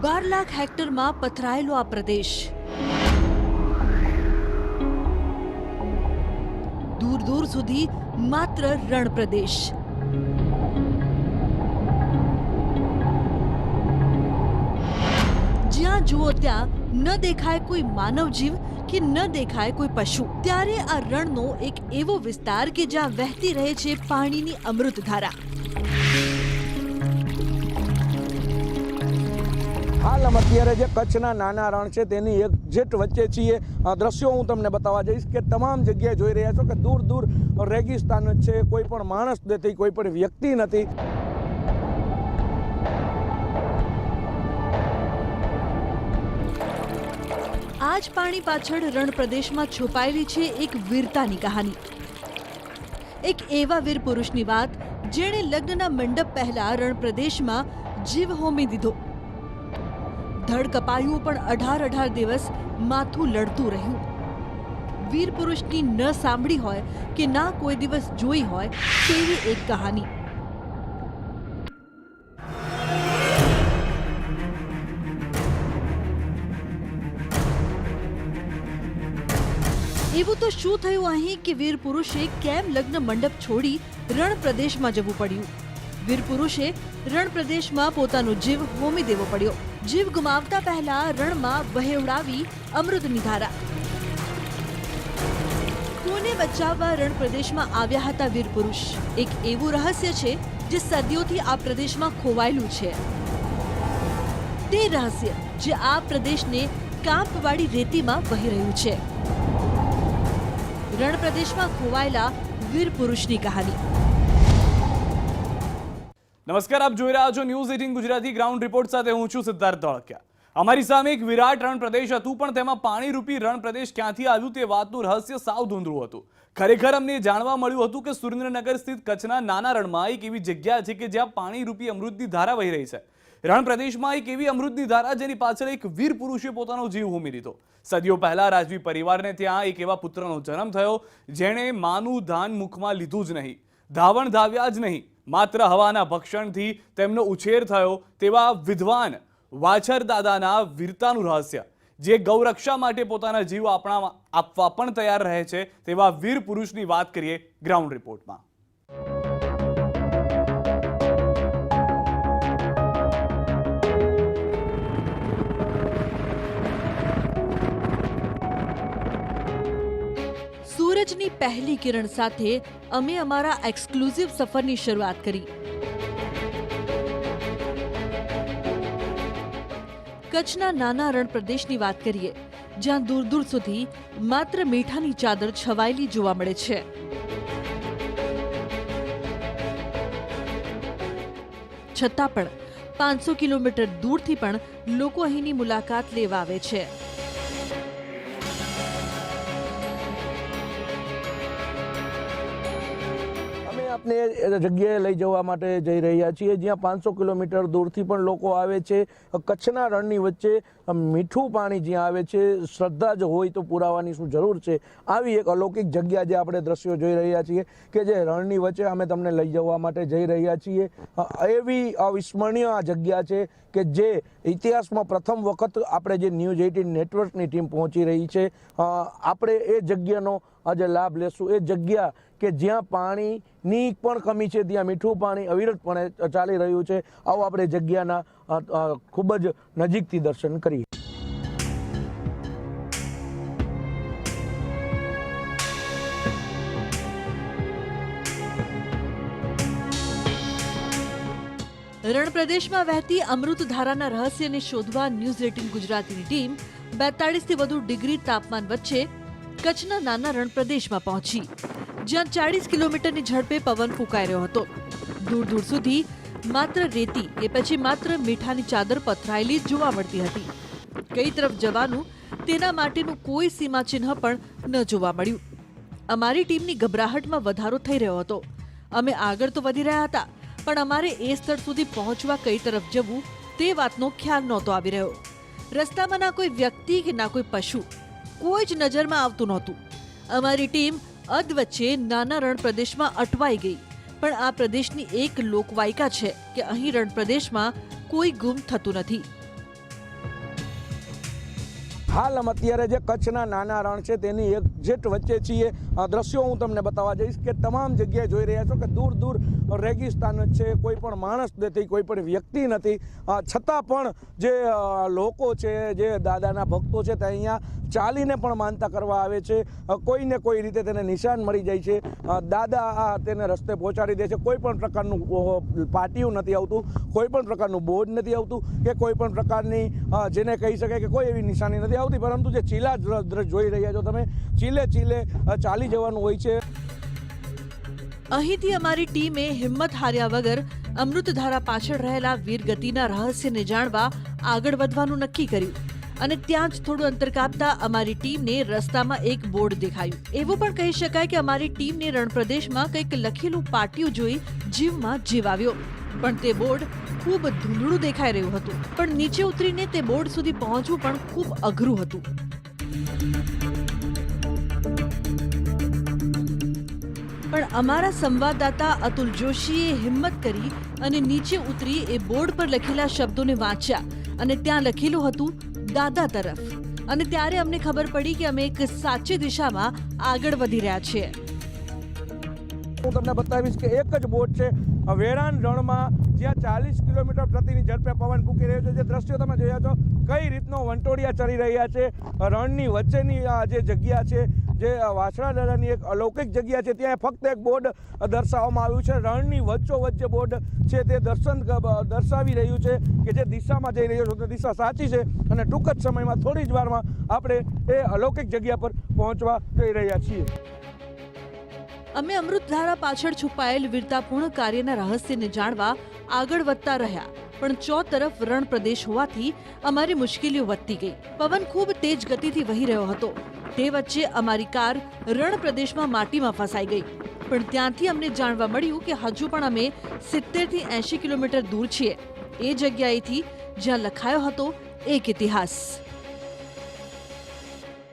12 લાખ હેક્ટરમાં પથરાયેલો આ પ્રદેશ દૂર દૂર સુધી માત્ર રણ પ્રદેશ। જ્યાં જુઓ ત્યાં ન દેખાય કોઈ માનવ જીવ કે ન દેખાય કોઈ પશુ। ત્યારે આ રણનો એક એવો વિસ્તાર કે જ્યાં વહેતી રહે છે પાણીની અમૃત ધારા। હાલ અમે અત્યારે જે કચ્છના નાના રણ છે તેની એક્ઝેક્ટ વચ્ચે છીએ। દ્રશ્યો હું તમને બતાવવા જઈશ કે તમામ જગ્યાએ જોઈ રહ્યા છો કે દૂર દૂર રેગિસ્તાન જ છે, કોઈ પણ માણસ નથી, કોઈ પણ વ્યક્તિ નથી। આ જ પાણી પાછળ રણ પ્રદેશમાં છુપાયેલી છે એક વીરતાની કહાની। એક એવા વીર પુરુષની વાત જેણે લગ્નના મંડપ પહેલા રણ પ્રદેશમાં જીવ હોમી દીધો। ધડ કપાયું પણ 18 દિવસ માથું લડતું રહ્યું। વીર પુરુષની ન સાંભળી હોય કે ના કોઈ દિવસ જોઈ હોય તેવી એક કહાની। એવું તો શું થયું અહીં કે વીર પુરુષે કેમ લગ્ન મંડપ છોડી રણ પ્રદેશમાં જવું પડ્યું? વીર પુરુષે રણ પ્રદેશમાં પોતાનો જીવ હોમી દેવો પડ્યો। જીવ ગુમાવતા પહેલા રણમાં વહેવડાવી અમૃતની ધારા। કોને બચાવવા રણ પ્રદેશમાં આવ્યા હતા વીર પુરુષ? એક એવું રહસ્ય છે જે સદીઓથી આ પ્રદેશમાં ખોવાયેલું છે। તે રહસ્ય જે આ પ્રદેશને કાંપવાળી રેતીમાં વહી રહ્યું છે। રણ પ્રદેશમાં ખોવાયેલા વીર પુરુષની કહાની। નમસ્કાર, આપ જોઈ રહ્યા છો ન્યૂઝ 18 ગુજરાતી ગ્રાઉન્ડ રિપોર્ટ સાથે હું છું સિદ્ધાર્થ ધોળકિયા। અમારી સામે એક વિરાટ રણ પ્રદેશ હતું, પણ તેમાં પાણીરૂપી રણ પ્રદેશ ક્યાંથી આવ્યું તે વાતનું રહસ્ય સાવ ધૂંધળું હતું। ખરેખર અમને જાણવા મળ્યું હતું કે સુરેન્દ્રનગર સ્થિત કચ્છના નાના રણમાં એક એવી જગ્યા છે કે જ્યાં પાણીરૂપી અમૃતની ધારા વહી રહી છે। રણ પ્રદેશમાં એક એવી અમૃતની ધારા જેની પાછળ એક વીર પુરુષે પોતાનો જીવ હોમી દીધો। સદીઓ પહેલા રાજવી પરિવારને ત્યાં એક એવા પુત્રનો જન્મ થયો જેણે માનું ધાન મુખમાં લીધું જ નહીં, ધાવણ ધાવ્યા જ નહીં, માત્ર હવાના ભક્ષણથી તેમનો ઉછેર થયો। તેવા વિદ્વાન વાછર દાદાના વીરતાનું રહસ્ય, જે ગૌરક્ષા માટે પોતાના જીવ આપવા પણ તૈયાર રહે છે, તેવા વીર પુરુષની વાત કરીએ ગ્રાઉન્ડ રિપોર્ટમાં। સૂરજની પહેલી કિરણ સાથે અમે અમારા એક્સક્લુઝિવ સફરની શરૂઆત કરી। કચ્છના નાના રણ પ્રદેશની વાત કરીએ, જ્યાં દૂર દૂર સુધી માત્ર મીઠાની ચાદર છવાયેલી જોવા મળે છે। છતાં પણ 500 કિલોમીટર દૂરથી પણ લોકો અહીંની મુલાકાત લેવા આવે છે। આપને જગ્યાએ લઈ જવા માટે જઈ રહ્યા છીએ જ્યાં 500 કિલોમીટર દૂરથી પણ લોકો આવે છે। કચ્છના રણની વચ્ચે મીઠું પાણી જ્યાં આવે છે, શ્રદ્ધા જ હોય તો પુરાવાની શું જરૂર છે? આવી એક અલૌકિક જગ્યા જે આપણે દ્રશ્યો જોઈ રહ્યા છીએ કે જે રણની વચ્ચે અમે તમને લઈ જવા માટે જઈ રહ્યા છીએ। એવી અવિસ્મરણીય આ જગ્યા છે કે જે ઇતિહાસમાં પ્રથમ વખત આપણે જે ન્યૂઝ 18 નેટવર્કની ટીમ પહોંચી રહી છે। આપણે એ જગ્યાનો આજે લાભ લેશું। એ જગ્યા કે જ્યાં પાણીની પણ કમી છે, ત્યાં મીઠું પાણી અવિરતપણે ચાલી રહ્યું છે। આવો આપણે જગ્યાના ખૂબ જ નજીકથી દર્શન કરીએ। રણ પ્રદેશમાં વહેતી અમૃત ધારાના રહસ્યને શોધવા ન્યૂઝ 18 ગુજરાતીની ટીમ 42 થી વધુ ડિગ્રી તાપમાન વચ્ચે કચ્છના નાના રણ પ્રદેશમાં પહોંચી, જ્યાં 40 કિલોમીટરની ઝડપે પવન ફૂંકાઈ રહ્યો હતો। દૂર દૂર સુધી માત્ર રેતી કે પછી માત્ર મીઠાની ચાદર પથરાયેલી જોવા મળતી હતી। કઈ તરફ જવાનું તેના માટેનું કોઈ સીમાચિહ્ન પણ ન જોવા મળ્યું। અમારી ટીમની ગભરાહટમાં વધારો થઈ રહ્યો હતો। અમે આગળ તો વધી રહ્યા હતા, પણ અમારે એ સ્થળ સુધી પહોંચવા કઈ તરફ જવું તે વાતનો ખ્યાલ નહોતો આવી રહ્યો। રસ્તામાં ના કોઈ વ્યક્તિ કે ના કોઈ પશુ, કોઈ જ નજરમાં આવતું નહોતું। અમારી ટીમ અધવચ્ચે નાના રણ પ્રદેશમાં અટવાઈ ગઈ, પણ આ પ્રદેશની એક લોકવાયકા છે કે અહીં રણ પ્રદેશમાં કોઈ ગુમ થતું નથી। હાલ અમે અત્યારે જે કચ્છના નાના રણ છે તેની એક્ઝેક્ટ વચ્ચે છીએ. દ્રશ્યો હું તમને બતાવવા જઈશ કે તમામ જગ્યાએ જોઈ રહ્યા છો કે દૂર દૂર રેગિસ્તાન જ છે, કોઈ પણ માણસ નથી, કોઈ પણ વ્યક્તિ નથી. છતાં પણ જે લોકો છે, જે દાદાના ભક્તો છે, તે અહીંયા ચાલીને પણ માનતા કરવા આવે છે. કોઈને કોઈ રીતે તેને નિશાન મળી જાય છે. દાદા તેને રસ્તે પહોંચાડી દે છે. કોઈ પણ પ્રકારનું પાટિયું નથી આવતું, કોઈ પણ પ્રકારનું બોર્ડ નથી આવતું કે કોઈ પણ પ્રકારની જેને કહી શકાય કે કોઈ એવી નિશાની નથી આવતી, પરંતુ જે ચીલા દ્રશ્ય જોઈ રહ્યા છો તમે, ચીલે ચીલે ચાલી જવાનું હોય છે. અહીંથી અમારી ટીમે હિંમત હાર્યા વગર અમૃતધારા પાછળ રહેલા વીરગતિના રહસ્યને જાણવા આગળ વધવાનું નક્કી કર્યું. અને ત્યાં જ થોડું અંતર કાપતા અમારી ટીમને રસ્તામાં એક બોર્ડ દેખાયું. એવું પણ કહી શકાય કે અમારી ટીમને રણપ્રદેશમાં કંઈક લખેલું પાટિયું જોઈ જીવમાં જીવ આવ્યો. પણ તે બોર્ડ ખૂબ ધૂંધળું દેખાઈ રહ્યું હતું. પણ નીચે ઉતરીને તે બોર્ડ સુધી પહોંચવું પણ ખૂબ અઘરું હતું. પણ અમારા સંવાદદાતા અતુલ જોશીએ હિંમત કરી અને નીચે ઉતરી એ બોર્ડ પર લખેલા શબ્દોને વાંચ્યા અને ત્યાં લખેલું હતું દાદા તરફ. અને ત્યારે અમને ખબર પડી કે અમે એક સાચી દિશામાં આગળ વધી રહ્યા છીએ. હું તમને બતાવીશ કે એક જ બોટ છે વેરાન રણમાં, જ્યાં 40 કિલોમીટર પ્રતિની ઝડપે પવન ફૂંકી રહ્યો છે. જે દ્રશ્યો તમે જોયા છો, કઈ રીતનો વંટોળિયા ચડી રહ્યા છે. રણની વચ્ચેની આ જે જગ્યા છે, જે વાછડા દાદાની એક અલૌકિક જગ્યા છે, ત્યાં ફક્ત એક બોર્ડ દર્શાવવામાં આવ્યું છે. રણની વચ્ચે બોર્ડ છે તે દર્શાવી રહ્યું છે કે જે દિશામાં જઈ રહ્યો છે તે દિશા સાચી છે. અને ટૂંક જ સમયમાં, થોડી જ વારમાં આપણે એ અલૌકિક જગ્યા પર પહોંચવા જઈ રહ્યા છીએ. અમે અમૃતધારા પાછળ છુપાયેલ વીરતાપૂર્ણ કાર્યના રહસ્યને જાણવા આગળ વધતા રહ્યા. પણ ચોતરફ રણ પ્રદેશ હોવાથી અમારી મુશ્કેલીઓ વધતી ગઈ. પવન ખૂબ તેજ ગતિથી વહી રહ્યો હતો. તે વચ્ચે અમારી કાર રણ પ્રદેશમાં માટીમાં ફસાઈ ગઈ. પણ ત્યાંથી અમને જાણવા મળ્યું કે હજુ પણ અમે 70 થી 80 કિલોમીટર દૂર છીએ, એ જગ્યાએથી જ્યાં લખાયો હતો એક ઇતિહાસ.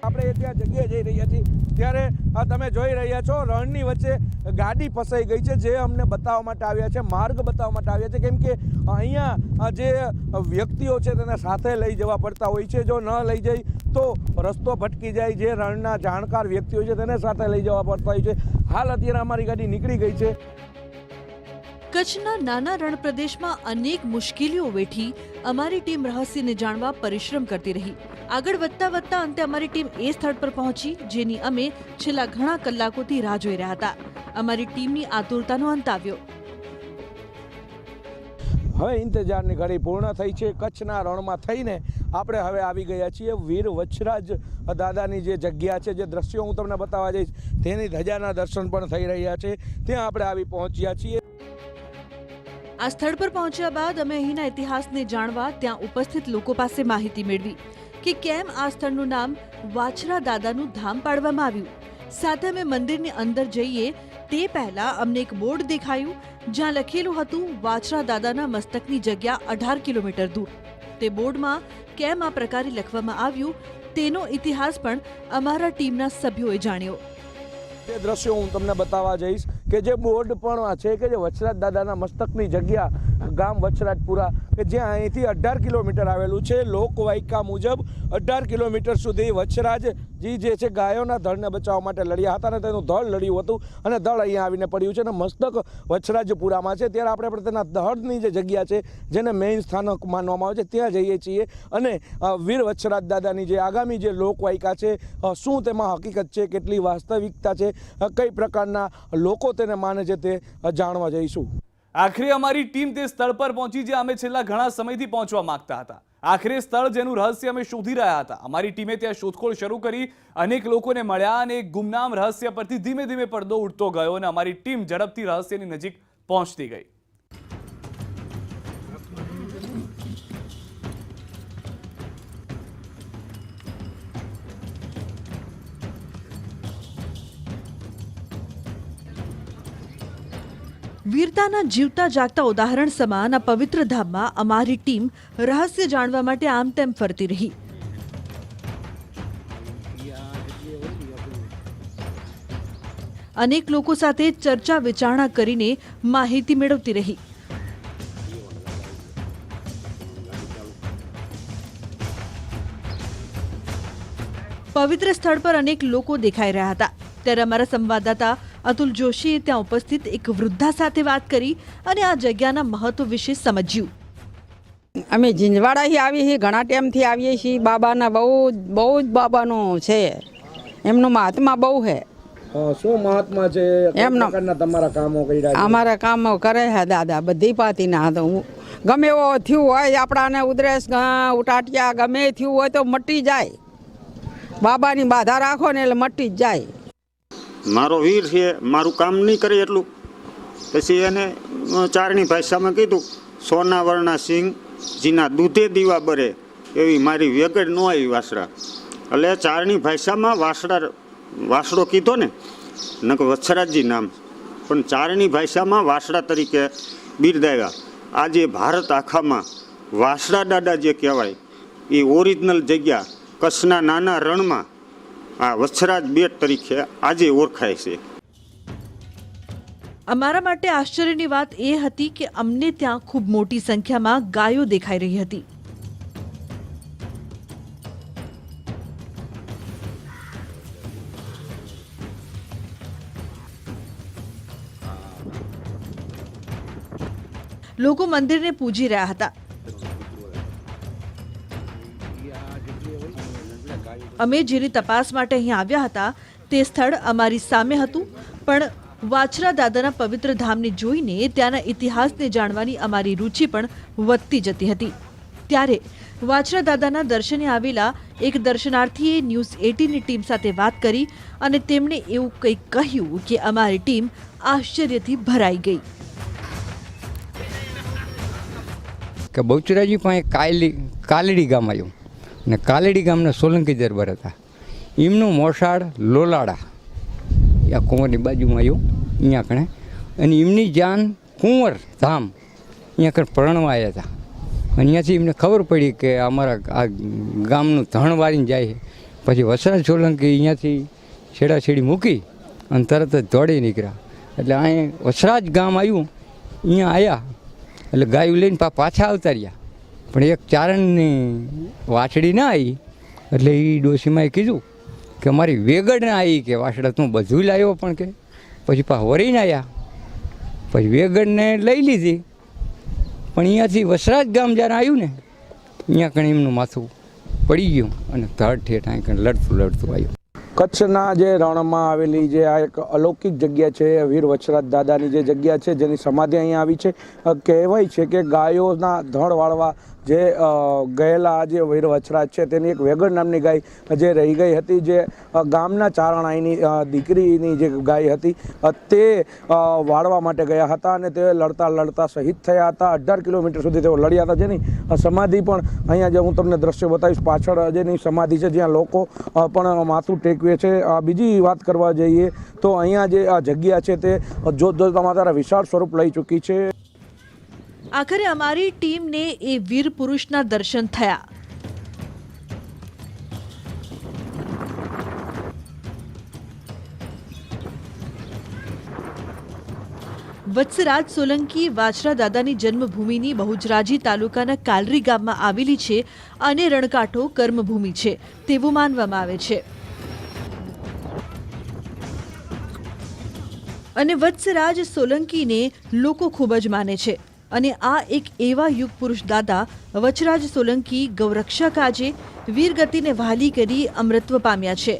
આપણે ત્યાં જગ્યાએ જઈ રહ્યા છીએ ત્યારે તમે જોઈ રહ્યા છો રણની વચ્ચે ગાડી ફસાઈ ગઈ છે, જે અમને બતાવવા માટે આવ્યા છે, માર્ગ બતાવવા માટે આવ્યા છે. કેમ કે અહીંયા જે વ્યક્તિઓ છે તેને સાથે લઈ જવા પડતા હોય છે. જો ન લઈ જાય તો રસ્તો ભટકી જાય. જે રણના જાણકાર વ્યક્તિઓ છે તેને સાથે લઈ જવા પડતા હોય છે. હાલ અત્યારે અમારી ગાડી નીકળી ગઈ છે. કચ્છના નાના રણ પ્રદેશમાં અનેક મુશ્કેલીઓ વેઠી અમારી ટીમ રહસ્યને જાણવા પરિશ્રમ કરતી રહી. આગળ વધતા વધતા અંતે અમારી ટીમ એ સ્થળ પર પહોંચી જેની અમે છેલ્લા ઘણા કલાકોથી રાહ જોઈ રહ્યા હતા. અમારી ટીમની આતુરતાનો અંત આવ્યો. હવે ઇંતજારની ઘડી પૂર્ણ થઈ છે. કચ્છના રણમાં થઈને આપણે હવે આવી ગયા છીએ વીર વછરાજ દાદાની જે જગ્યા છે, જે દ્રશ્યો હું તમને બતાવવા જઈશ, તેની ધજાના દર્શન પણ થઈ રહ્યા છે. ત્યાં આપણે આવી પહોંચ્યા છીએ. આ સ્થળ પર પહોંચ્યા બાદ અમે અહીંના ઇતિહાસને જાણવા ત્યાં ઉપસ્થિત લોકો પાસે માહિતી મેળવી કે કેમ આ સ્થળનું નામ વાછરા દાદાનું ધામ પાડવામાં આવ્યું. સાથે અમે મંદિરની અંદર જઈએ તે પહેલા અમને એક બોર્ડ દેખાયું જ્યાં લખેલું હતું વાછરા દાદાના મસ્તકની જગ્યા 18 કિલોમીટર દૂર. તે બોર્ડમાં કેમ આ પ્રકારે લખવામાં આવ્યું તેનો ઇતિહાસ પણ અમારા ટીમના સભ્યોએ જાણ્યો. જે દ્રશ્યો હું તમને બતાવવા જઈશ કે જે બોર્ડ પણ છે કે જે વછરાજ દાદાના મસ્તકની જગ્યા ગામ વછરાજપુરા, કે જ્યાં અહીંથી 18 કિલોમીટર આવેલું છે. લોકવાયકા મુજબ 18 કિલોમીટર સુધી વછરાજજી જે છે ગાયોના ધળને બચાવવા માટે લડ્યા હતા અને તેનું ધળ લડ્યું હતું અને ધળ અહીંયા આવીને પડ્યું છે અને મસ્તક વછરાજપુરામાં છે. ત્યારે આપણે પણ તેના ધળની જે જગ્યા છે, જેને મેઇન સ્થાનક માનવામાં આવે છે, ત્યાં જઈએ છીએ અને વીર વછરાજ દાદાની જે આગામી જે લોકવાયકા છે, શું તેમાં હકીકત છે, કેટલી વાસ્તવિકતા છે, કઈ પ્રકારના લોકો તેને માને છે, તે જાણવા જઈશું. આખરે અમારી ટીમ તે સ્થળ પર પહોંચી જે અમે છેલ્લા ઘણા સમયથી પહોંચવા માંગતા હતા. આખરે સ્થળ જેનું રહસ્ય અમે શોધી રહ્યા હતા. અમારી ટીમે ત્યાં શોધખોળ શરૂ કરી, અનેક લોકોને મળ્યા અને એક ગુમનામ રહસ્ય પરથી ધીમે ધીમે પડદો ઉડતો ગયો અને અમારી ટીમ ઝડપથી રહસ્યની નજીક પહોંચતી ગઈ. વીરતાના જીવતા જાગતા ઉદાહરણ સમાન આ પવિત્ર ધામમાં અમારી ટીમ રહસ્ય જાણવા માટે આમ તેમ ફરતી રહી. અનેક લોકો સાથે ચર્ચા વિચારણા કરીને માહિતી મેળવતી રહી. પવિત્ર સ્થળ પર અનેક લોકો દેખાઈ રહ્યા હતા ત્યારે અમારા સંવાદદાતા અતુલ જોશીએ ત્યાં ઉપસ્થિત એક વૃદ્ધા સાથે વાત કરી અને આ જગ્યાના મહત્વ વિશે સમજ્યું. અમે ઝીંઝવાડાથી આવીએ છીએ, ઘણા ટાઈમથી આવીએ છીએ. બાબાના બહુ જ બાબાનું છે, એમનું મહાત્મા બહુ છે. શું મહાત્મા છે? એમનો તમારા કામો કર્યા? અમારા કામો કરે છે દાદા, બધી પાતીના. ગમે એવો થયું હોય આપણાને ઉધરસ ઉટાટિયા ગમે થયું હોય તો મટી જાય. બાબાની બાધા રાખો ને એટલે મટી જ જાય. મારો વીર છે, મારું કામ નહીં કરે એટલું. પછી એને ચારણી ભાષામાં કીધું, સોના વર્ણા સિંહ જીના દૂધે દીવા બરે એવી મારી વેગડ ન આવી વાસડા. એટલે ચારણી ભાષામાં વાસડો કીધો ને, નક વત્સરાજજી નામ, પણ ચારણી ભાષામાં વાસડા તરીકે બિરદાવ્યા. આજે ભારત આખામાં વાસડા દાદા જે કહેવાય એ ઓરિજિનલ જગ્યા કચ્છના નાના રણમાં આ વત્સરાજ બેટ તરીકે આજે ઓળખાય છે. અમારા માટે આશ્ચર્યની વાત એ હતી કે અમને ત્યાં ખૂબ મોટી સંખ્યામાં ગાયો દેખાઈ રહી હતી. લોકો મંદિરને પૂજી રહ્યા હતા. અમે જેની તપાસ માટે અહીં આવ્યા હતા તે સ્થળ અમારી સામે હતું, પણ વાછરા દાદાના પવિત્ર ધામને જોઈને ત્યાંના ઇતિહાસને જાણવાની અમારી રુચિ પણ વધતી જતી હતી. ત્યારે વાછરા દાદાના દર્શને આવેલા એક દર્શનાર્થીએ ન્યૂઝ 18ની ટીમ સાથે વાત કરી અને તેમણે એવું કંઈક કહ્યું કે અમારી ટીમ આશ્ચર્યથી ભરાઈ ગઈ. કે બહુચરાજી પાસે કાલડી ગામ આવ્યું ને કાલડી ગામના સોલંકી દરબાર હતા. એમનું મોસાળ લોલાડા આ કુંવરની બાજુમાં આવ્યું અહીંયા કણે, અને એમની જાન કુંવર ધામ અહીંયા કણે પરણવા આવ્યા હતા. અને અહીંયાથી એમને ખબર પડી કે અમારા આ ગામનું ધણ વારીને જાય છે. પછી વસરાજ સોલંકી અહીંયાથી છેડાછેડી મૂકી અને તરત જ દોડી નીકળ્યા. એટલે અહીં વસરાજ ગામ આવ્યું, અહીંયા આવ્યા એટલે ગાયું લઈને પાછા આવતા રહ્યા. પણ એક ચારણની વાછડી ના આવી એટલે એ ડોશીમાએ કીધું કે અમારી વેગડ ના આવી કે વાછડા તું બધું લાવ્યો, પણ કે પછી વરીને આવ્યા. પછી વેગડને લઈ લીધી. પણ અહીંયાથી વસરાજ ગામ જ્યારે આવ્યું ને અહીંયા કણે એમનું માથું પડી ગયું અને ધડ ઠેઠ અહીં કણે લડતું આવ્યું. કચ્છના જે રણમાં આવેલી જે આ એક અલૌકિક જગ્યા છે, વીર વછરાજ દાદાની જે જગ્યા છે, જેની સમાધિ અહીંયા આવી છે. કહેવાય છે કે ગાયોના ધણ વાળવા જે ગયેલા જે વીર વછરાજ છે તેની એક વેગડ નામની ગાય જે રહી ગઈ હતી, જે ગામના ચારણાઈની દીકરીની જે ગાય હતી તે વાળવા માટે ગયા હતા અને તે લડતા શહીદ થયા હતા. 18 કિલોમીટર સુધી તેઓ લડ્યા હતા, જેની સમાધિ પણ અહીંયા જે હું તમને દ્રશ્ય બતાવીશ પાછળ જેની સમાધિ છે, જ્યાં લોકો પણ માથું ટેકવે છે. બીજી વાત કરવા જઈએ તો અહીંયા જે આ જગ્યા છે તે જોતજોતામાં તારા વિશાળ સ્વરૂપ લઈ ચૂકી છે. આખરે અમારી ટીમને એ વીર પુરુષના દર્શન થયા. વત્સરાજ સોલંકી વાછરા દાદાની જન્મભૂમિની બહુચરાજી તાલુકાના કાલરી ગામમાં આવેલી છે અને રણકાંઠો કર્મભૂમિ છે તેવું માનવામાં આવે છે. અને વત્સરાજ સોલંકીને લોકો ખૂબ જ માને છે. અને આ એક એવા યુગ પુરુષ દાદા વચરાજ સોલંકી ગૌરક્ષા કાજે વીરગતિને વહાલી કરી અમરત્વ પામ્યા છે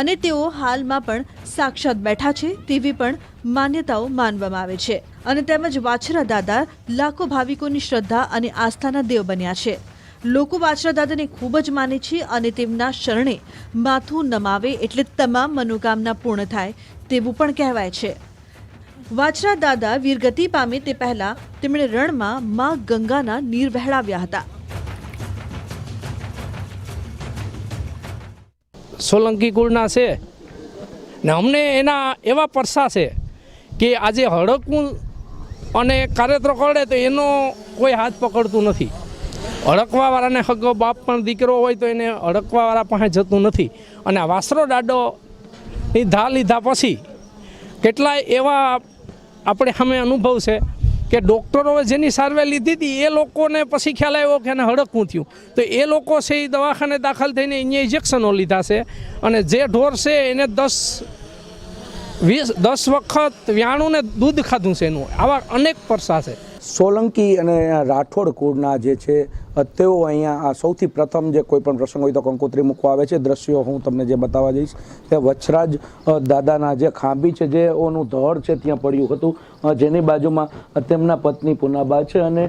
અને તેઓ હાલમાં પણ સાક્ષાત બેઠા છે તેવી પણ માન્યતાઓ માનવામાં આવે છે. અને તેમજ વાછરા દાદા લાખો ભાવિકોની શ્રદ્ધા અને આસ્થાના દેવ બન્યા છે. લોકો વાછરા દાદાને ખૂબ જ માને છે અને તેમના શરણે માથું નમાવે એટલે તમામ મનોકામના પૂર્ણ થાય તેવું પણ કહેવાય છે. વાછરા દાદા વીરગતિ પામે તે પહેલા તેમણે રણમાં માં ગંગાના નીર વહેડાવ્યા હતા. સોલંકી કુળના છે ને અમને એના એવા પરસા છે કે આજે હડકવું અને કાર્યત્ર કરે તો એનો કોઈ હાથ પકડતું નથી. હડકવાવાળાને હગો બાપ પણ દીકરો હોય તો એને હડકવાવાળા પાસે જતું નથી. અને આ વાસરો દાડોની ધા લીધા પછી કેટલાય એવા આપણે સામે અનુભવ છે કે ડૉક્ટરોએ જેની સારવાર લીધી હતી એ લોકોને પછી ખ્યાલ આવ્યો કે એને હડકવું થયું, તો એ લોકો છે એ દવાખાને દાખલ થઈને અહીંયા ઇન્જેક્શનો લીધા છે, અને જે ઢોર છે એને 10 વખત વ્યાણું ને દૂધ ખાધું છે એનું. આવા અનેક પરસા છે. સોલંકી અને રાઠોડ કુળના જે છે તેઓ અહીંયા સૌથી પ્રથમ જે કોઈ પણ પ્રસંગ હોય તો કંકોત્રી મૂકવા આવે છે. દ્રશ્યો હું તમને જે બતાવવા જઈશ કે વછરાજ દાદાના જે ખાંભી છે, જેઓનું ધડ છે ત્યાં પડ્યું હતું, જેની બાજુમાં તેમના પત્ની પૂનાબા છે અને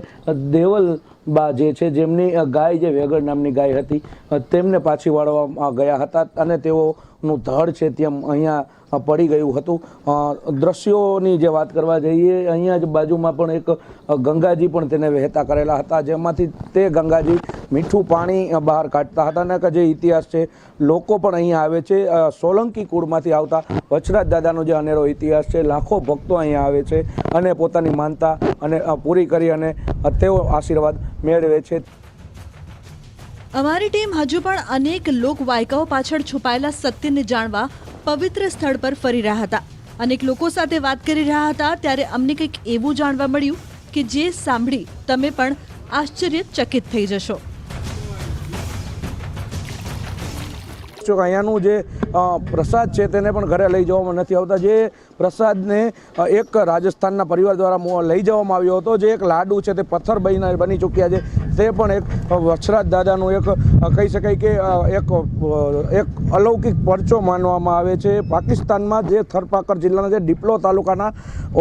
દેવલબા જે છે જેમની ગાય જે વેગડ નામની ગાય હતી તેમને પાછી વાળવામાં ગયા હતા અને તેઓનું ધડ છે ત્યાં અહીંયા પડી ગયું હતું. દ્રશ્યોની જે વાત કરવા જઈએ, અહીંયા જ બાજુમાં પણ એક ગંગાજી પણ તેને વહેતા કરેલા હતા, જેમાંથી તે ગંગાજી મીઠું પાણી બહાર કાઢતા હતા અને જે ઇતિહાસ છે લોકો પણ અહીંયા આવે છે. સોલંકી કુળમાંથી આવતા વછરાજ દાદાનો જે અનેરો ઇતિહાસ છે, લાખો ભક્તો અહીંયા આવે છે અને પોતાની માનતા અને પૂરી કરી અને તેઓ આશીર્વાદ મેળવે છે. અમારી ટીમ હજુ પણ અનેક લોકવાયકાઓ પાછળ છુપાયેલા સત્યને જાણવા પવિત્ર સ્થળ પર ફરી રહ્યા હતા. અનેક લોકો સાથે વાત કરી રહ્યા હતા ત્યારે અમને કંઈક એવું જાણવા મળ્યું કે જે સાંભળી તમે પણ આશ્ચર્યચકિત થઈ જશો. અહીંયાનું જે પ્રસાદ છે તેને પણ ઘરે લઈ જવામાં નથી આવતા. જે પ્રસાદને એક રાજસ્થાનના પરિવાર દ્વારા લઈ જવામાં આવ્યો હતો, જે એક લાડુ છે તે પથ્થર બની ચૂક્યા છે, તે પણ એક વછરાજ દાદાનું એક કહી શકાય કે એક અલૌકિક પરચો માનવામાં આવે છે. પાકિસ્તાનમાં જે થરપાકર જિલ્લાના જે ડિપ્લો તાલુકાના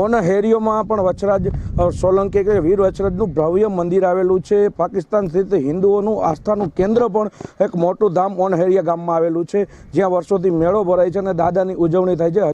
ઓનહેરીઓમાં પણ વછરાજ સોલંકી કે વીર વછરાજનું ભવ્ય મંદિર આવેલું છે. પાકિસ્તાન સ્થિત હિન્દુઓનું આસ્થાનું કેન્દ્ર પણ એક મોટું ધામ ઓનહેરિયા ગામમાં આવેલું છે, જ્યાં વર્ષોથી મેળો ભરાય છે અને દાદાની ઉજવણી થાય છે.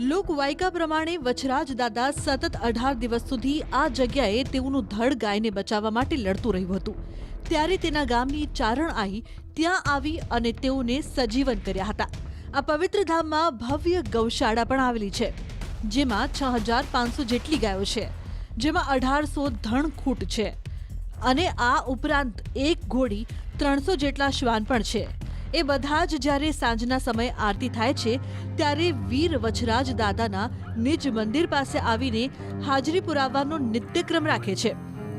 લોકવાયકા પ્રમાણે વછરાજ દાદા સતત 18 દિવસ સુધી આ જગ્યાએ તેઓનું ધડ ગાયને બચાવવા માટે લડતું રહ્યું હતું. ત્યારે તેના ગામની ચારણ આઈ ત્યાં આવી અને તેઓને સજીવન કર્યા હતા. આ પવિત્ર ધામમાં ભવ્ય ગૌશાળા પણ આવેલી છે, જેમાં 6500 જેટલી ગાયો છે, જેમાં 1800 ધણખૂટ છે અને આ ઉપરાંત એક ઘોડી, 300 જેટલા શ્વાન પણ છે. એ બધા જ જ્યારે સાંજના સમયે આરતી થાય છે ત્યારે વીર વછરાજ દાદાના નિજ મંદિર પાસે આવીને હાજરી પુરાવવાનો નિત્યક્રમ રાખે છે.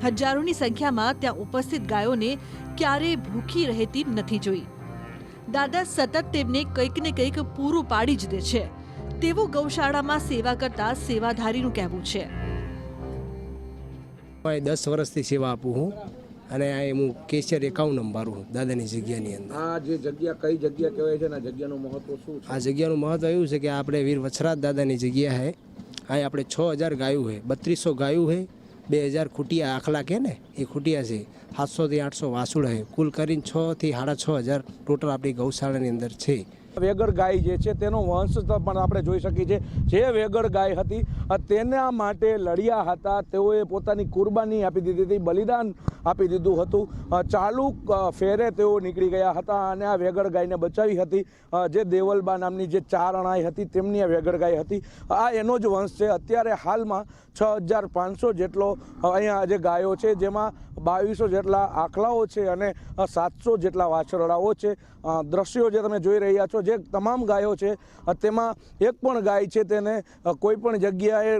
હજારોની સંખ્યામાં ત્યાં ઉપસ્થિત ગાયોને ક્યારેય ભૂખી રહેતી નથી જોઈ. દાદા સતત તેમને કંઈક ને કંઈક પૂરું પાડી જ દે છે તેવું ગૌશાળામાં સેવા કરતા સેવાધારીનું કહેવું છે. 10 વર્ષથી સેવા આપું હું અને આ હું કેશિયર એકાઉન્ટ નંબર હું દાદાની જગ્યાની અંદર. આ જે જગ્યા કઈ જગ્યા કહેવાય છે અને જગ્યાનું મહત્વ શું છે? આ જગ્યાનું મહત્વ એવું છે કે આપણે વીર વછરાજ દાદાની જગ્યા છે. અહીં આપણે 6000 ગાયું છે, 3200 ગાયું છે, 2000 ખૂટિયા આખલા કે ને એ ખૂટિયા છે, 700 થી 800 વાસુડા છે, કુલ કરીને 6 થી 6500 ટોટલ આપણી ગૌશાળાની અંદર છે. વેગડ ગાય જે છે તેનો વંશ પણ આપણે જોઈ શકીએ છીએ. જે વેગડ ગાય હતી તેના માટે લડ્યા હતા, તેઓએ પોતાની કુરબાની આપી દીધી હતી, બલિદાન આપી દીધું હતું. ચાલુ ફેરે તેઓ નીકળી ગયા હતા અને આ વેગડ ગાયને બચાવી હતી. જે દેવલબા નામની જે ચારણાઈ હતી તેમની આ વેગડ ગાય હતી. આ એનો જ વંશ છે. અત્યારે હાલમાં 6500 જેટલો અહીંયા જે ગાયો છે, જેમાં 2200 જેટલા આખલાઓ છે અને 700 જેટલા વાછરડાઓ છે. દ્રશ્યો જે તમે જોઈ રહ્યા છો, જે તમામ ગાયો છે તેમાં એક પણ ગાય છે તેને કોઈ પણ જગ્યાએ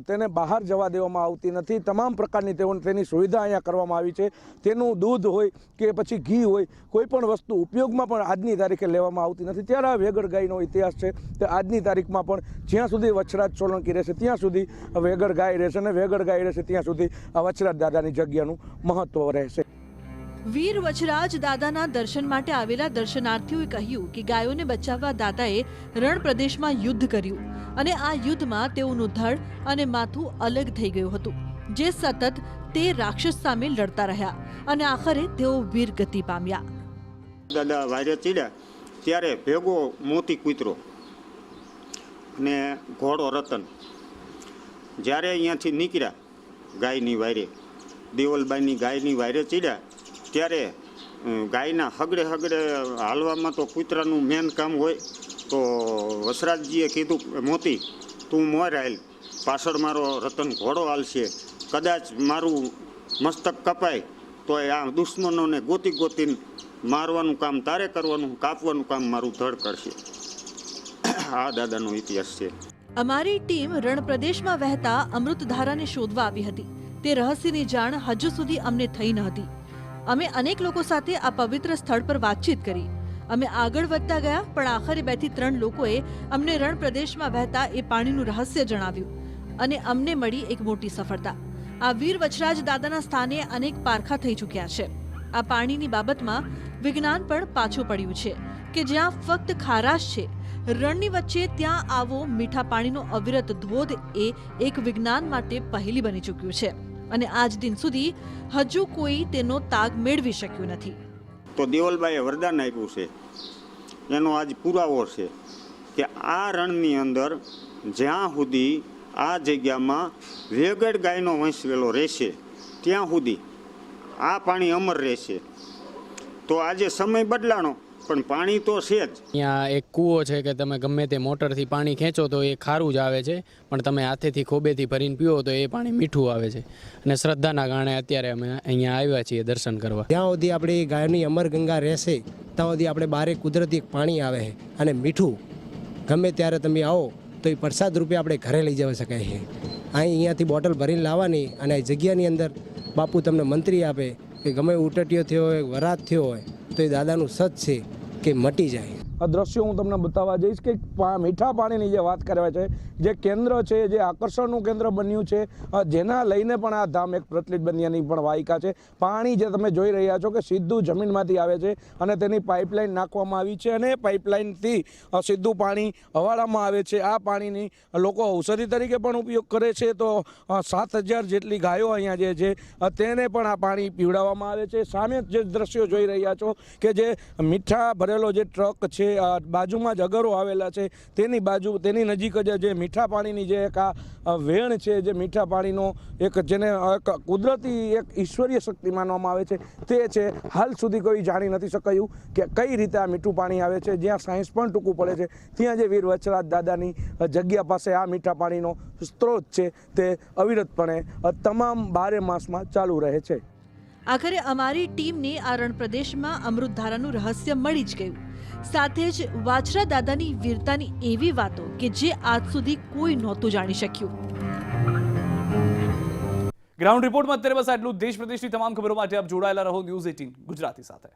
તેને બહાર જવા દેવામાં આવતી નથી. તમામ પ્રકારની તેની સુવિધા અહીંયા કરવામાં આવી છે. તેનું દૂધ હોય કે પછી ઘી હોય, કોઈ પણ વસ્તુ ઉપયોગમાં પણ આજની તારીખે લેવામાં આવતી નથી. ત્યારે આ વેગડ ગાયનો ઇતિહાસ છે તે આજની તારીખમાં પણ જ્યાં સુધી વછરાજ સોલંકી રહેશે ત્યાં સુધી વેગડ ગાય રહેશે અને વેગડ ગાય રહેશે ત્યાં સુધી આ વછરાજ દાદાની જગ્યાનું મહત્વ રહેશે. વીર વછરાજ દાદાના દર્શન માટે આવેલા દર્શનાર્થીઓએ કહ્યું કે ગાયોને બચાવવા દાદાએ રણ પ્રદેશમાં યુદ્ધ કર્યું અને આ યુદ્ધમાં તેઓનું ધડ અને માથું અલગ થઈ ગયું હતું, જે સતત તે રાક્ષસ સામે લડતા રહ્યા અને આખરે તેઓ વીરગતિ પામ્યા. દાદા વાયરે ચડ્યા ત્યારે ભેગો મોતી કૂતરો અને ઘોડો રતન જ્યારે અહીંયાથી નીકળ્યા ગાયની વાયરે, દેવલબાઈની ગાયની વાયરે ચડ્યા ત્યારે ગાયના હગડે હાલવામાં તો કૂતરાનું મેન કામ હોય. તો વસરાજજીએ કીધું, મોતી તું મોર હાલ, પાછળ મારો રતન ઘોડો હાલશે, કદાચ મારું મસ્તક કપાય તો આ દુશ્મનોને ગોતી ગોતીને મારવાનું કામ તારે કરવાનું, કાપવાનું કામ મારું ધડ કરશે. આ દાદાનો ઇતિહાસ છે. અમારી ટીમ રણ પ્રદેશમાં વહેતા અમૃતધારાને શોધવા આવી હતી. તે રહસ્યની જાણ હજુ સુધી અમને થઈ ન હતી. અમે અનેક લોકો સાથે આ પવિત્ર સ્થળ પર વાતચીત કરી. અમે આગળ વધતા ગયા, પણ આખરે 2 થી 3 લોકોએ અમને રણ પ્રદેશમાં વહેતા એ પાણીનું રહસ્ય જણાવ્યું અને અમને મળી એક મોટી સફળતા. આ વીર વચરાજ દાદાના સ્થાને અનેક પારખા થઈ ચૂક્યા છે. આ પાણીની બાબતમાં વિજ્ઞાન પણ પાછું પડ્યું છે કે જ્યાં ફક્ત ખારાશ છે, રણની વચ્ચે ત્યાં આવો મીઠા પાણીનો અવિરત ધોધ એ એક વિજ્ઞાન માટે પહેલી બની ચૂક્યું છે અને આજ દિન સુધી હજુ કોઈ તેનો તાગ મેળવી શક્યું નથી. તો દેવલબાઈએ વરદાન આપ્યું છે, એનો આજ પુરાવો છે કે આ રણની અંદર જ્યાં સુધી આ જગ્યામાં વેગડ ગાયનો વંશવેલો રહેશે ત્યાં સુધી આ પાણી અમર રહેશે. તો આજે સમય બદલાણો પણ પાણી તો છે જ. અહીંયા એક કૂવો છે કે તમે ગમે તે મોટરથી પાણી ખેંચો તો એ ખારું જ આવે છે, પણ તમે હાથેથી ખોબેથી ભરીને પીવો તો એ પાણી મીઠું આવે છે. અને શ્રદ્ધાના કારણે અત્યારે અમે અહીંયા આવ્યા છીએ દર્શન કરવા. જ્યાં સુધી આપણી ગાયની અમર ગંગા રહેશે ત્યાં સુધી આપણે બારે કુદરતી પાણી આવે છે અને મીઠું ગમે ત્યારે તમે આવો તો એ પ્રસાદ રૂપે આપણે ઘરે લઈ જવા શકાય છે. અહીંયાથી બોટલ ભરીને લાવવાની અને આ જગ્યાની અંદર બાપુ તમને મંત્રી આપે કે ગમે ઉટટીઓ થયો હોય, વરાત થયો હોય તો એ દાદાનું સત છે કે મટી જાય. આ દ્રશ્યો હું તમને બતાવવા જઈશ કે મીઠા પાણીની જે વાત કરે છે, જે કેન્દ્ર છે, જે આકર્ષણનું કેન્દ્ર બન્યું છે, જેના લઈને પણ આ ધામ એક પ્રચલિત બન્યાની પણ વાયકા છે. પાણી જે તમે જોઈ રહ્યા છો કે સીધું જમીનમાંથી આવે છે અને તેની પાઇપલાઇન નાખવામાં આવી છે અને પાઇપલાઇનથી સીધું પાણી હવાડામાં આવે છે. આ પાણીની લોકો ઔષધિ તરીકે પણ ઉપયોગ કરે છે. તો 7,000 જેટલી ગાયો અહીંયા જે છે તેને પણ આ પાણી પીવડાવવામાં આવે છે. સામે જે દ્રશ્યો જોઈ રહ્યા છો કે જે મીઠા ભરેલો જે ટ્રક છે, બાજુમાં જ અગરો આવેલા છે, તેની નજીક જ જે મીઠા પાણીની જે એક આ વેણ છે, જે મીઠા પાણીનો એક જેને એક કુદરતી એક ઈશ્વરીય શક્તિ માનવામાં આવે છે, તે છે. હાલ સુધી કોઈ જાણી નથી શકાયું કે કઈ રીતે આ મીઠું પાણી આવે છે. જ્યાં સાયન્સ પણ ટૂંકું પડે છે ત્યાં જે વીર વચરાજ દાદાની જગ્યા પાસે આ મીઠા પાણીનો સ્ત્રોત છે તે અવિરતપણે તમામ 12 માસમાં ચાલુ રહે છે. આખરે અમારી ટીમને આ રણ પ્રદેશમાં અમૃતધારાનું રહસ્ય મળી જ ગયું. સાથે જ વાછરા દાદાની વીરતાની એવી વાતો કે જે આજ સુધી કોઈ નહોતું જાણી શક્યું. ગ્રાઉન્ડ રિપોર્ટમાં અત્યારે બસ આટલું. દેશ પ્રદેશની તમામ ખબરો માટે આપ જોડાયેલા રહો ન્યૂઝ 18 ગુજરાતી સાથે.